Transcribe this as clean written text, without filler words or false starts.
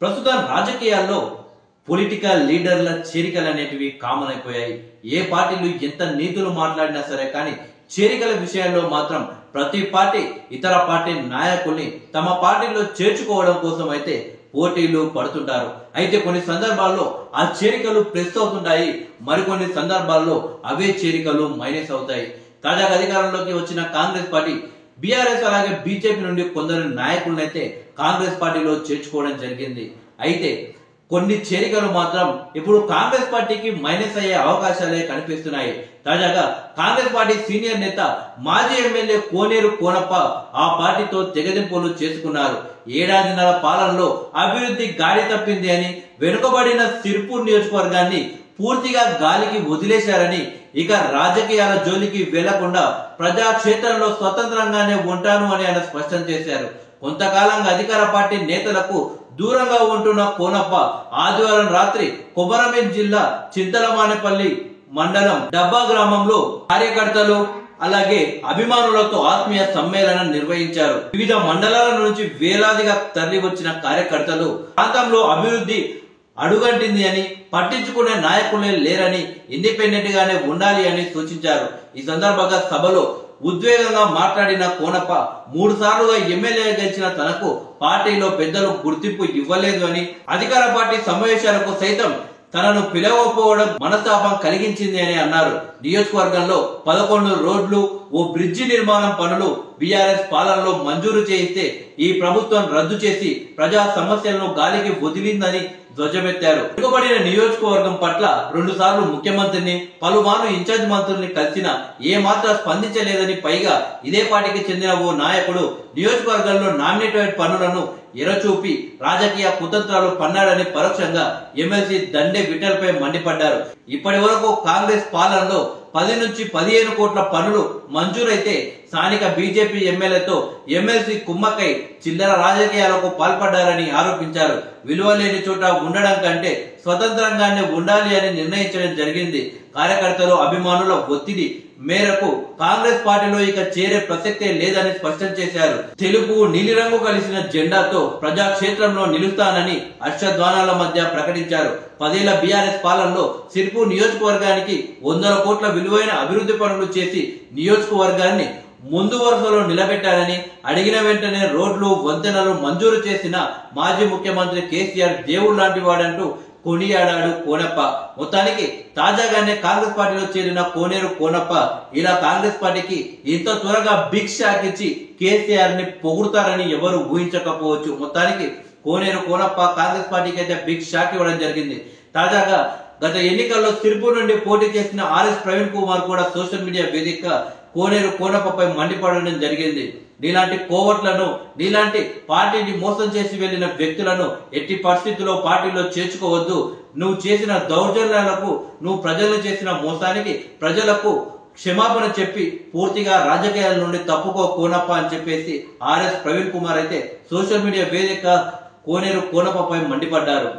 ప్రస్తుతం రాజకీయాల్లో పొలిటికల్ లీడర్ల చేరికలు అనేటివి కామన్ అయిపోయాయి. ఏ పార్టీలు ఎంత నీతులు మాట్లాడినా సరే కానీ చేరికల విషయాల్లో మాత్రం ప్రతి పార్టీ ఇతర పార్టీ నాయకుల్ని తమ పార్టీలో చేర్చుకోవడం కోసం అయితే పోటీలు పడుతుంటారు. అయితే కొన్ని సందర్భాల్లో ఆ చేరికలు ప్లస్ అవుతుంటాయి, మరికొన్ని సందర్భాల్లో అవే చేరికలు మైనస్ అవుతాయి. తాజాగా అధికారంలోకి వచ్చిన కాంగ్రెస్ పార్టీ బీఆర్ఎస్ అలాగే బీజేపీ నుండి కొందరు నాయకులనైతే కాంగ్రెస్ పార్టీలో చేర్చుకోవడం జరిగింది. అయితే కొన్ని చేరికలు మాత్రం ఇప్పుడు కాంగ్రెస్ పార్టీకి మైనస్ అయ్యే అవకాశాలే కనిపిస్తున్నాయి. తాజాగా కాంగ్రెస్ పార్టీ సీనియర్ నేత మాజీ ఎమ్మెల్యే కోనేరు కోనప్ప ఆ పార్టీతో తెగదింపులు చేసుకున్నారు. ఏడాదిన్నర పాలనలో అభివృద్ధి గాడి తప్పింది అని, వెనుకబడిన సిర్పూర్ నియోజకవర్గాన్ని పూర్తిగా గాలికి వదిలేశారని, ఇక రాజకీయాల జోలికి వెళ్లకుండా ప్రజాక్షేత్రంలో స్వతంత్రంగానే ఉంటాను అని ఆయన స్పష్టం చేశారు. కొంతకాలంగా అధికార పార్టీ నేతలకు దూరంగా ఉంటున్న కోనప్ప ఆదివారం రాత్రి కొమరంభీం జిల్లా చింతలమానేపల్లి మండలం డబ్బా గ్రామంలో కార్యకర్తలు అలాగే అభిమానులతో ఆత్మీయ సమ్మేళనం నిర్వహించారు. వివిధ మండలాల నుంచి వేలాదిగా తరలి వచ్చిన కార్యకర్తలు ప్రాంతంలో అభివృద్ధి అడుగంటింది అని, పట్టించుకునే నాయకులే లేరని, ఇండిపెండెంట్ గానే ఉండాలి అని సూచించారు. ఈ సందర్భంగా సభలో ఉద్వేగంగా మాట్లాడిన కోనప్ప 3 సార్లుగా ఎమ్మెల్యే గెలిచిన తనకు పార్టీలో పెద్దలు గుర్తింపు ఇవ్వలేదు అని, అధికార పార్టీ సమావేశాలకు సైతం తనను పిలవకపోవడం మనస్తాపం కలిగించింది అని అన్నారు. నియోజకవర్గంలో 11 రోడ్లు, ఓ బ్రిడ్జి నిర్మాణం పనులు బీఆర్ఎస్ పాలనలో మంజూరు చేయిస్తే ఈ ప్రభుత్వం రద్దు చేసి ప్రజా సమస్యలను గాలికి వదిలిందని ధ్వజమెత్తారు. వెనుకబడిన నియోజకవర్గం పట్ల 2 సార్లు ముఖ్యమంత్రిని, పలుమార్లు ఇన్ఛార్జ్ మంత్రుల్ని కలిసినా ఏ మాత్రం స్పందించలేదని, పైగా ఇదే పార్టీకి చెందిన ఓ నాయకుడు నియోజకవర్గంలో నామినేటెడ్ పనులను ఎరచూపి రాజకీయ కుతంత్రాలు పన్నాడని పరోక్షంగా ఎమ్మెల్సీ దండే విఠల్ పై మండిపడ్డారు. ఇప్పటి వరకు కాంగ్రెస్ పాలనలో 10 నుంచి 15 కోట్ల పనులు మంజూరైతే స్థానిక బీజేపీ ఎమ్మెల్యేతో ఎమ్మెల్సీ కుమ్మక్కై చిల్లర రాజకీయాలకు పాల్పడ్డారని ఆరోపించారు. విలువ లేని చోట ఉండడం కంటే స్వతంత్రంగానే ఉండాలి అని నిర్ణయించడం జరిగింది. కార్యకర్తలు అభిమానుల ఒత్తిడి మేరకు కాంగ్రెస్ పార్టీలో ఇక చేరే ప్రసక్తే లేదని స్పష్టం చేశారు. తెలుపు నీలిరంగు కలిసిన జెండాతో ప్రజాక్షేత్రంలో నిలుస్తానని హర్షధ్వానాల మధ్య ప్రకటించారు. 10 ఏళ్ల బీఆర్ఎస్ పాలనలో సిర్పూర్ నియోజకవర్గానికి 100 కోట్ల విలువైన అభివృద్ధి పనులు చేసి నియోజకవర్గాన్ని ముందు వరుసలో నిలబెట్టారని, అడిగిన వెంటనే రోడ్లు, వంతెనలు మంజూరు చేసిన మాజీ ముఖ్యమంత్రి కేసీఆర్ దేవుడు లాంటి వాడంటూ కొనియాడాడు కోనప్ప. మొత్తానికి తాజాగానే కాంగ్రెస్ పార్టీలో చేరిన కోనేరు కోనప్ప ఇలా కాంగ్రెస్ పార్టీకి ఇంత త్వరగా బిగ్ షాక్ ఇచ్చి కేసీఆర్ ని పొగుడుతారని ఎవరు ఊహించకపోవచ్చు. మొత్తానికి కోనేరు కోనప్ప కాంగ్రెస్ పార్టీకి అయితే బిగ్ షాక్ ఇవ్వడం జరిగింది. తాజాగా గత ఎన్నికల్లో సిర్పూర్ నుండి పోటీ చేసిన ఆర్ఎస్ ప్రవీణ్ కుమార్ కూడా సోషల్ మీడియా వేదిక కోనేరు కోనప్పపై మండిపడడం జరిగింది. నీలాంటి కోవట్లను, నీలాంటి పార్టీని మోసం చేసి వెళ్లిన వ్యక్తులను ఎట్టి పరిస్థితుల్లో పార్టీలో చేర్చుకోవద్దు. నువ్వు చేసిన దౌర్జన్యాలకు, నువ్వు ప్రజలను చేసిన మోసానికి ప్రజలకు క్షమాపణ చెప్పి పూర్తిగా రాజకీయాల నుండి తప్పుకో కోనప్ప అని చెప్పేసి ఆర్ఎస్ ప్రవీణ్ కుమార్ అయితే సోషల్ మీడియా వేదిక కోనేరు కోనప్పపై మండిపడ్డారు.